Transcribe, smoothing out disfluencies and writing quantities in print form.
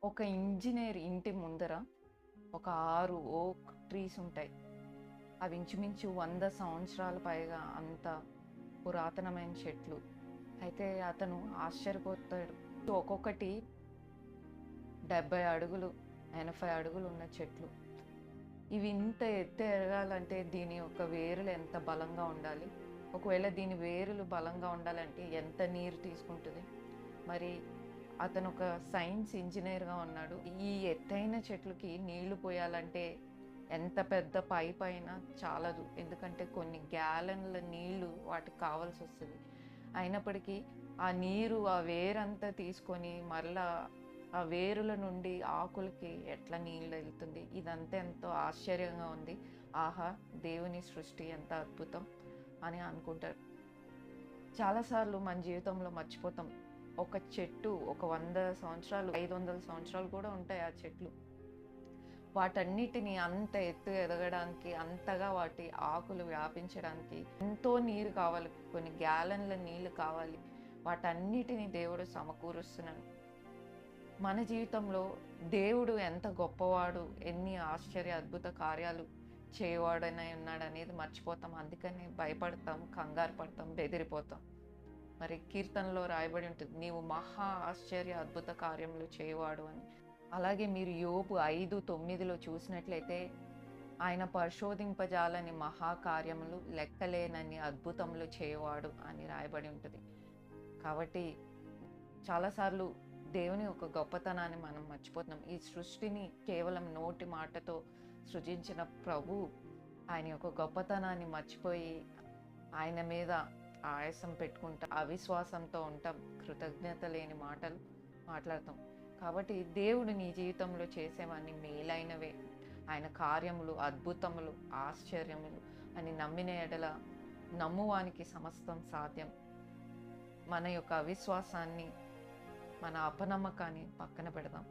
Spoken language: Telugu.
ఒక ఇంజినీర్ ఇంటి ముందర ఒక 6 ఓక్ ట్రీస్ ఉంటాయి. అవి ఇంచుమించు 100 సంవత్సరాల పైగా అంత పురాతనమైన చెట్లు. అయితే అతను ఆశ్చర్యపోతాడు. ఒక్కొక్కటి 70 అడుగులు, 80 అడుగులు ఉన్న చెట్లు. ఇవి ఇంత ఎత్తు ఎదగాలంటే దీని యొక్క వేరులు ఎంత బలంగా ఉండాలి? ఒకవేళ దీని వేరులు బలంగా ఉండాలంటే ఎంత నీరు తీసుకుంటది? మరి అతను ఒక సైన్స్ ఇంజినీర్‌గా ఉన్నాడు. ఈ ఎత్తైన చెట్లుకి నీళ్లు పోయాలంటే ఎంత పెద్ద పైప్ అయినా చాలదు. ఎందుకంటే కొన్ని గ్యాలన్‌ల నీళ్లు వాటికి కావాల్సొస్తది. అయినప్పటికీ ఆ నీరు ఆ వేరంతా తీసుకొని మరలా ఆ వేరుల నుండి ఆకులకి ఎట్లా నీళ్ళెళ్తుంది. ఇదంతా ఎంతో ఆశ్చర్యంగా ఉంది. ఆహా! దేవుని సృష్టి ఎంత అద్భుతం అని అనుకుంటారు. చాలా సార్లు మన జీవితంలో మర్చిపోతాం. ఒక చెట్టు ఒక 100 సంవత్సరాలు, 500 సంవత్సరాలు కూడా ఉంటాయి ఆ చెట్లు. వాటన్నిటిని అంత ఎత్తు ఎదగడానికి, అంతగా వాటి ఆకులు వ్యాపించడానికి ఎంతో నీరు కావాలి. కొన్ని గ్యాలన్ల నీళ్లు కావాలి. వాటన్నిటిని దేవుడు సమకూరుస్తున్నాడు. మన జీవితంలో దేవుడు ఎంత గొప్పవాడు, ఎన్ని ఆశ్చర్య అద్భుత కార్యాలు చేయవాడనై ఉన్నాడనేది మర్చిపోతాం. అందుకని భయపడతాం, కంగారు పడతాం, బెదిరిపోతాం. మరి కీర్తనలో రాయబడి ఉంటుంది, నీవు మహా ఆశ్చర్య అద్భుత కార్యములు చేయవాడు అని. అలాగే మీరు యోబు 5:9లో చూసినట్లయితే ఆయన పరిశోధింపజాలని మహాకార్యములు లెక్కలేనన్ని అద్భుతములు చేయవాడు అని రాయబడి ఉంటుంది. కాబట్టి చాలాసార్లు దేవుని ఒక గొప్పతనాన్ని మనం మర్చిపోతున్నాం. ఈ సృష్టిని కేవలం నోటి మాటతో సృజించిన ప్రభు ఆయన యొక్క గొప్పతనాన్ని మర్చిపోయి ఆయన మీద ఆయాసం పెట్టుకుంటాం, అవిశ్వాసంతో ఉంటాం, కృతజ్ఞత లేని మాటలు మాట్లాడతాం. కాబట్టి దేవుడు నీ జీవితంలో చేసేవన్నీ మేలైనవే, ఆయన కార్యములు అద్భుతములు ఆశ్చర్యములు అని నమ్మిన ఎడల నమ్మువానికి సమస్తం సాధ్యం. మన యొక్క అవిశ్వాసాన్ని, మన అపనమ్మకాన్ని పక్కన పెడదాం.